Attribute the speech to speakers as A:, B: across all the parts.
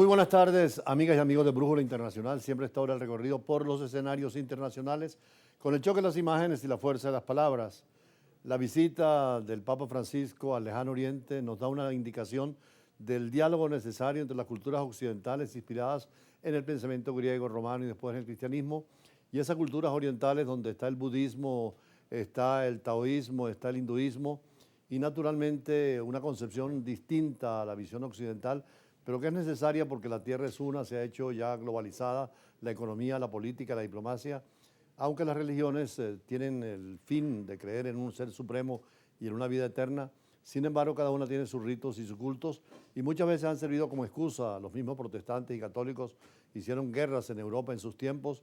A: Muy buenas tardes, amigas y amigos de Brújula Internacional. Siempre está ahora el recorrido por los escenarios internacionales con el choque de las imágenes y la fuerza de las palabras. La visita del Papa Francisco al Lejano Oriente nos da una indicación del diálogo necesario entre las culturas occidentales inspiradas en el pensamiento griego, romano y después en el cristianismo, y esas culturas orientales donde está el budismo, está el taoísmo, está el hinduismo, y naturalmente una concepción distinta a la visión occidental, pero que es necesaria porque la Tierra es una, se ha hecho ya globalizada, la economía, la política, la diplomacia, aunque las religiones tienen el fin de creer en un ser supremo y en una vida eterna. Sin embargo, cada una tiene sus ritos y sus cultos y muchas veces han servido como excusa. Los mismos protestantes y católicos hicieron guerras en Europa en sus tiempos.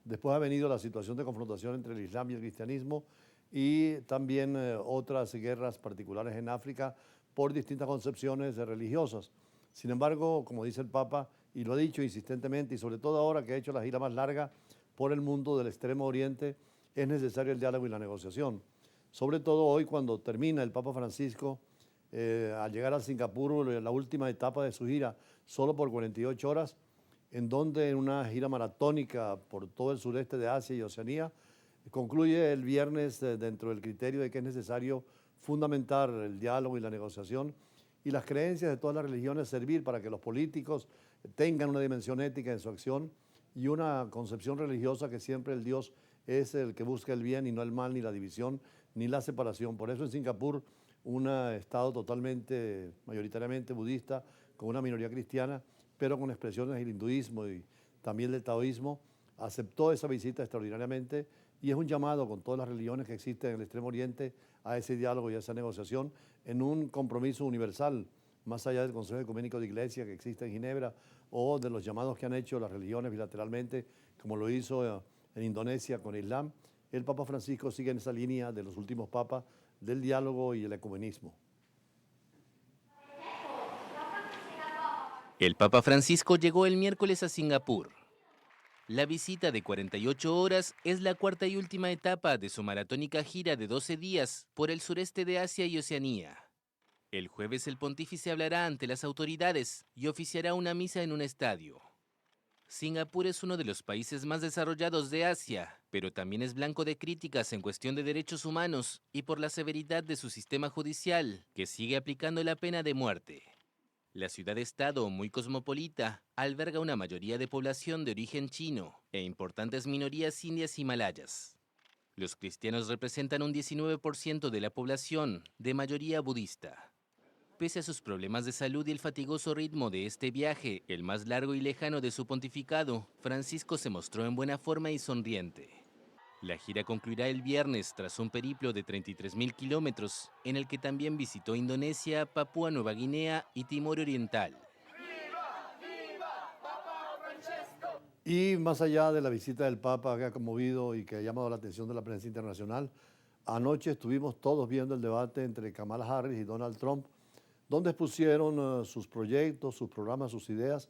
A: Después ha venido la situación de confrontación entre el Islam y el cristianismo y también otras guerras particulares en África por distintas concepciones religiosas. Sin embargo, como dice el Papa, y lo ha dicho insistentemente, y sobre todo ahora que ha hecho la gira más larga por el mundo del Extremo Oriente, es necesario el diálogo y la negociación. Sobre todo hoy, cuando termina el Papa Francisco, al llegar a Singapur, la última etapa de su gira, solo por 48 horas, en donde en una gira maratónica por todo el sureste de Asia y Oceanía, concluye el viernes dentro del criterio de que es necesario fundamentar el diálogo y la negociación y las creencias de todas las religiones servir para que los políticos tengan una dimensión ética en su acción y una concepción religiosa que siempre el Dios es el que busca el bien y no el mal, ni la división, ni la separación. Por eso en Singapur, un estado totalmente, mayoritariamente budista, con una minoría cristiana, pero con expresiones del hinduismo y también del taoísmo, aceptó esa visita extraordinariamente y es un llamado con todas las religiones que existen en el Extremo Oriente a ese diálogo y a esa negociación en un compromiso universal, más allá del Consejo Ecuménico de Iglesia que existe en Ginebra o de los llamados que han hecho las religiones bilateralmente, como lo hizo en Indonesia con el Islam. El Papa Francisco sigue en esa línea de los últimos papas del diálogo y el ecumenismo.
B: El Papa Francisco llegó el miércoles a Singapur. La visita de 48 horas es la cuarta y última etapa de su maratónica gira de 12 días por el sureste de Asia y Oceanía. El jueves el pontífice hablará ante las autoridades y oficiará una misa en un estadio. Singapur es uno de los países más desarrollados de Asia, pero también es blanco de críticas en cuestión de derechos humanos y por la severidad de su sistema judicial, que sigue aplicando la pena de muerte. La ciudad-estado, muy cosmopolita, alberga una mayoría de población de origen chino e importantes minorías indias y malayas. Los cristianos representan un 19% de la población, de mayoría budista. Pese a sus problemas de salud y el fatigoso ritmo de este viaje, el más largo y lejano de su pontificado, Francisco se mostró en buena forma y sonriente. La gira concluirá el viernes tras un periplo de 33.000 kilómetros, en el que también visitó Indonesia, Papúa Nueva Guinea y Timor Oriental.
A: Y más allá de la visita del Papa que ha conmovido y que ha llamado la atención de la prensa internacional, anoche estuvimos todos viendo el debate entre Kamala Harris y Donald Trump, donde expusieron sus proyectos, sus programas, sus ideas,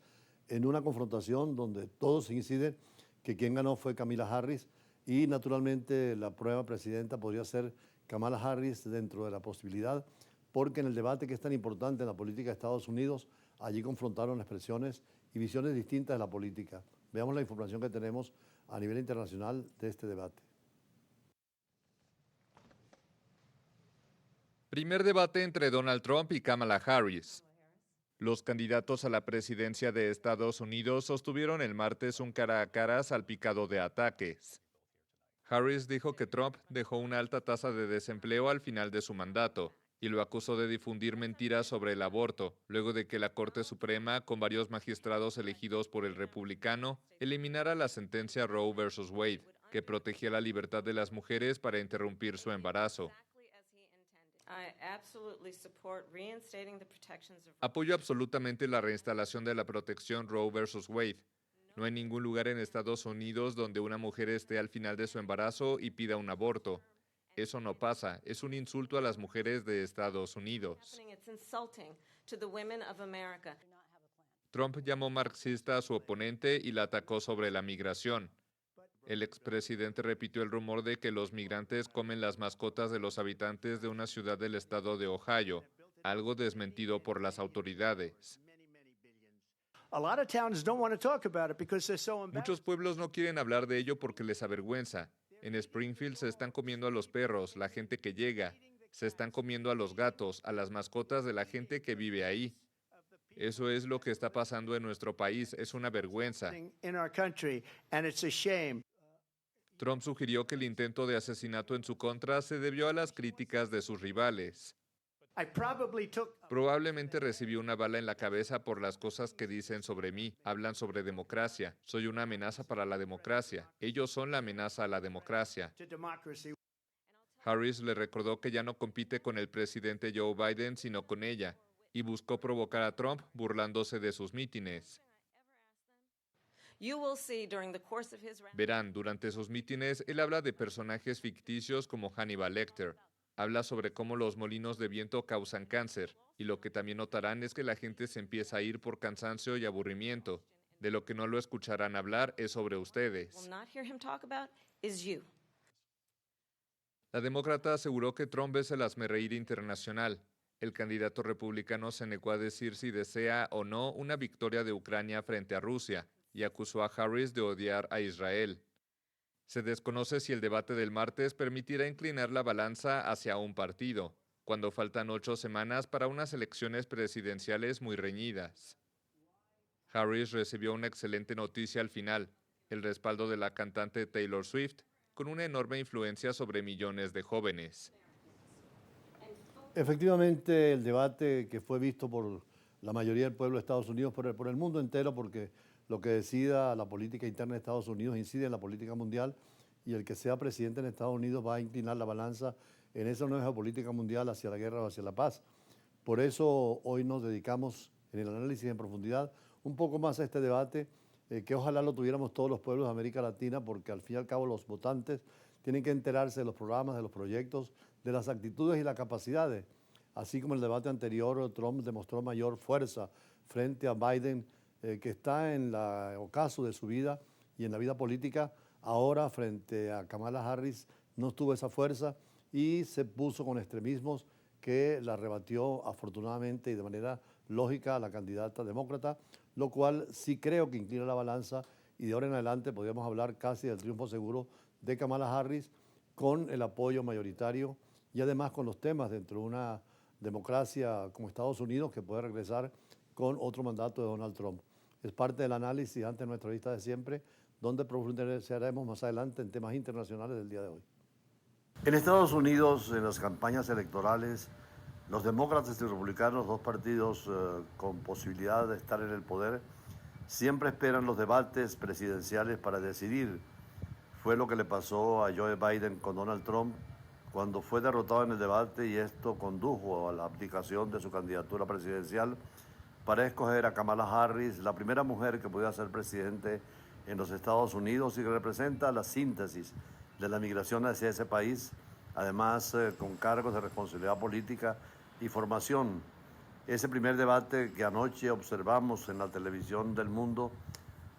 A: en una confrontación donde todos inciden que quien ganó fue Kamala Harris y naturalmente la prueba presidenta podría ser Kamala Harris dentro de la posibilidad, porque en el debate que es tan importante en la política de Estados Unidos, allí confrontaron expresiones y visiones distintas de la política. Veamos la información que tenemos a nivel internacional de este debate.
C: Primer debate entre Donald Trump y Kamala Harris. Los candidatos a la presidencia de Estados Unidos sostuvieron el martes un cara a cara salpicado de ataques. Harris dijo que Trump dejó una alta tasa de desempleo al final de su mandato y lo acusó de difundir mentiras sobre el aborto, luego de que la Corte Suprema, con varios magistrados elegidos por el republicano, eliminara la sentencia Roe versus Wade, que protegía la libertad de las mujeres para interrumpir su embarazo. Apoyo absolutamente la reinstalación de la protección Roe versus Wade. No hay ningún lugar en Estados Unidos donde una mujer esté al final de su embarazo y pida un aborto. Eso no pasa, es un insulto a las mujeres de Estados Unidos. Trump llamó marxista a su oponente y la atacó sobre la migración. El expresidente repitió el rumor de que los migrantes comen las mascotas de los habitantes de una ciudad del estado de Ohio, algo desmentido por las autoridades.
D: A lot of towns don't want to talk about it because they're so embarrassed.
C: Muchos pueblos no quieren hablar de ello porque les avergüenza. En Springfield se están comiendo a los perros, la gente que llega. Se están comiendo a los gatos, a las mascotas de la gente que vive ahí. Eso es lo que está pasando en nuestro país. Es una vergüenza.
D: In our country, and it's a shame.
C: Trump sugirió que el intento de asesinato en su contra se debió a las críticas de sus rivales. Probablemente recibí una bala en la cabeza por las cosas que dicen sobre mí. Hablan sobre democracia. Soy una amenaza para la democracia. Ellos son la amenaza a la democracia. Harris le recordó que ya no compite con el presidente Joe Biden, sino con ella, y buscó provocar a Trump burlándose de sus mítines. Verán, durante sus mítines, él habla de personajes ficticios como Hannibal Lecter. Habla sobre cómo los molinos de viento causan cáncer, y lo que también notarán es que la gente se empieza a ir por cansancio y aburrimiento. De lo que no lo escucharán hablar es sobre ustedes. La demócrata aseguró que Trump es el hazmerreír internacional. El candidato republicano se negó a decir si desea o no una victoria de Ucrania frente a Rusia y acusó a Harris de odiar a Israel. Se desconoce si el debate del martes permitirá inclinar la balanza hacia un partido, cuando faltan 8 semanas para unas elecciones presidenciales muy reñidas. Harris recibió una excelente noticia al final, el respaldo de la cantante Taylor Swift, con una enorme influencia sobre millones de jóvenes.
A: Efectivamente, el debate que fue visto por la mayoría del pueblo de Estados Unidos, por el mundo entero, porque lo que decida la política interna de Estados Unidos incide en la política mundial, y el que sea presidente en Estados Unidos va a inclinar la balanza en esa nueva política mundial hacia la guerra o hacia la paz. Por eso hoy nos dedicamos en el análisis en profundidad un poco más a este debate, que ojalá lo tuviéramos todos los pueblos de América Latina, porque al fin y al cabo los votantes tienen que enterarse de los programas, de los proyectos, de las actitudes y las capacidades. Así como en el debate anterior, Trump demostró mayor fuerza frente a Biden, que está en el ocaso de su vida y en la vida política. Ahora, frente a Kamala Harris, no tuvo esa fuerza y se puso con extremismos que la rebatió afortunadamente y de manera lógica a la candidata demócrata, lo cual sí creo que inclina la balanza, y de ahora en adelante podríamos hablar casi del triunfo seguro de Kamala Harris, con el apoyo mayoritario y además con los temas dentro de una democracia como Estados Unidos que puede regresar con otro mandato de Donald Trump. Es parte del análisis ante nuestra vista de siempre, donde profundizaremos más adelante en temas internacionales del día de hoy. En Estados Unidos, en las campañas electorales, los demócratas y republicanos, dos partidos con posibilidad de estar en el poder, siempre esperan los debates presidenciales para decidir. Fue lo que le pasó a Joe Biden con Donald Trump cuando fue derrotado en el debate, y esto condujo a la abdicación de su candidatura presidencial para escoger a Kamala Harris, la primera mujer que pudiera ser presidente en los Estados Unidos y que representa la síntesis de la migración hacia ese país, además con cargos de responsabilidad política y formación. Ese primer debate que anoche observamos en la televisión del mundo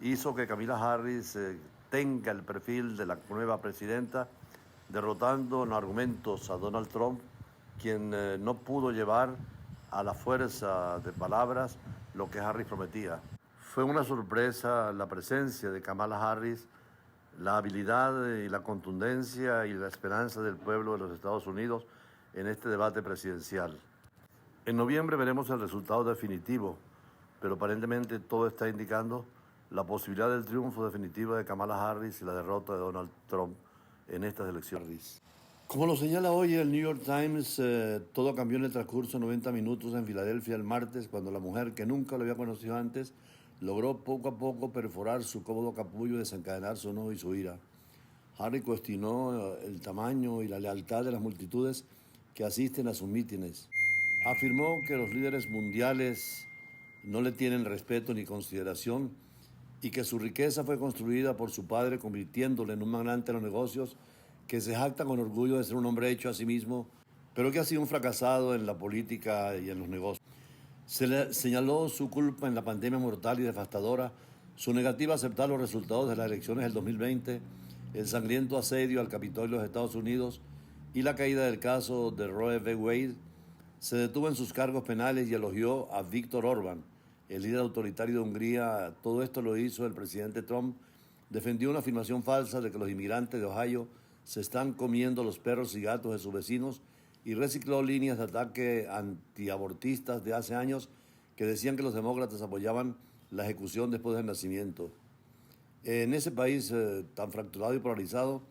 A: hizo que Kamala Harris tenga el perfil de la nueva presidenta, derrotando en argumentos a Donald Trump, quien no pudo llevar a la fuerza de palabras lo que Harris prometía. Fue una sorpresa la presencia de Kamala Harris, la habilidad y la contundencia y la esperanza del pueblo de los Estados Unidos en este debate presidencial. En noviembre veremos el resultado definitivo, pero aparentemente todo está indicando la posibilidad del triunfo definitivo de Kamala Harris y la derrota de Donald Trump en estas elecciones. Como lo señala hoy el New York Times, todo cambió en el transcurso de 90 minutos en Filadelfia el martes, cuando la mujer, que nunca lo había conocido antes, logró poco a poco perforar su cómodo capullo y desencadenar su enojo y su ira. Harris cuestionó el tamaño y la lealtad de las multitudes que asisten a sus mítines. Afirmó que los líderes mundiales no le tienen respeto ni consideración y que su riqueza fue construida por su padre, convirtiéndole en un magnate de los negocios que se jacta con orgullo de ser un hombre hecho a sí mismo, pero que ha sido un fracasado en la política y en los negocios. Se le señaló su culpa en la pandemia mortal y devastadora, su negativa a aceptar los resultados de las elecciones del 2020, el sangriento asedio al Capitolio de los Estados Unidos y la caída del caso de Roe v. Wade. Se detuvo en sus cargos penales y elogió a Viktor Orbán, el líder autoritario de Hungría. Todo esto lo hizo el presidente Trump. Defendió una afirmación falsa de que los inmigrantes de Ohio se están comiendo los perros y gatos de sus vecinos y recicló líneas de ataque antiabortistas de hace años que decían que los demócratas apoyaban la ejecución después del nacimiento. En ese país tan fracturado y polarizado,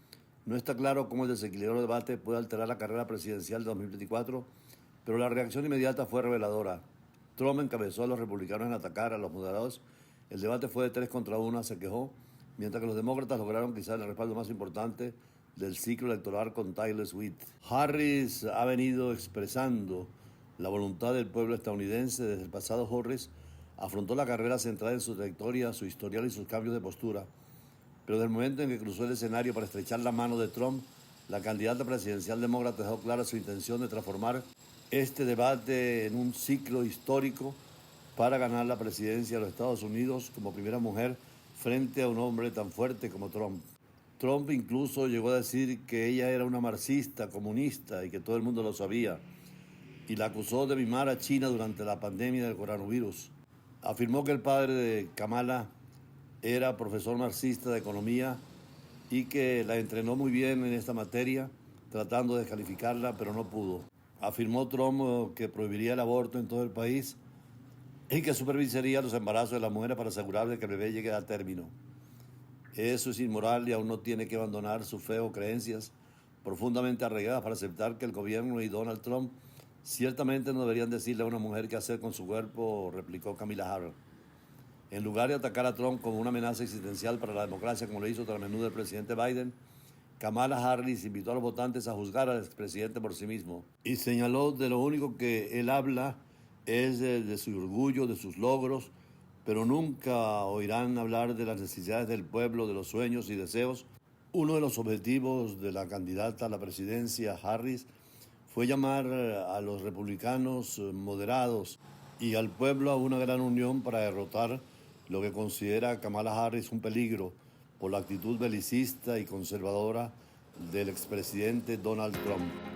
A: no está claro cómo el desequilibrado debate puede alterar la carrera presidencial de 2024, pero la reacción inmediata fue reveladora. Trump encabezó a los republicanos en atacar a los moderados. El debate fue de 3 contra 1, se quejó, mientras que los demócratas lograron quizás el respaldo más importante del ciclo electoral con Taylor Swift. Harris ha venido expresando la voluntad del pueblo estadounidense desde el pasado jueves. Afrontó la carrera centrada en su trayectoria, su historial y sus cambios de postura. Pero desde el momento en que cruzó el escenario para estrechar la mano de Trump, la candidata presidencial demócrata dejó clara su intención de transformar este debate en un ciclo histórico para ganar la presidencia de los Estados Unidos como primera mujer frente a un hombre tan fuerte como Trump. Trump incluso llegó a decir que ella era una marxista, comunista y que todo el mundo lo sabía, y la acusó de mimar a China durante la pandemia del coronavirus. Afirmó que el padre de Kamala era profesor marxista de economía y que la entrenó muy bien en esta materia, tratando de descalificarla, pero no pudo. Afirmó Trump que prohibiría el aborto en todo el país y que supervisaría los embarazos de las mujeres para asegurar de que el bebé llegue a término. Eso es inmoral y aún no tiene que abandonar su fe o creencias profundamente arraigadas para aceptar que el gobierno y Donald Trump ciertamente no deberían decirle a una mujer qué hacer con su cuerpo, replicó Kamala Harris. En lugar de atacar a Trump como una amenaza existencial para la democracia, como lo hizo tras menudo el presidente Biden, Kamala Harris invitó a los votantes a juzgar al expresidente por sí mismo y señaló de lo único que él habla es de su orgullo, de sus logros, pero nunca oirán hablar de las necesidades del pueblo, de los sueños y deseos. Uno de los objetivos de la candidata a la presidencia, Harris, fue llamar a los republicanos moderados y al pueblo a una gran unión para derrotar lo que considera Kamala Harris un peligro por la actitud belicista y conservadora del expresidente Donald Trump.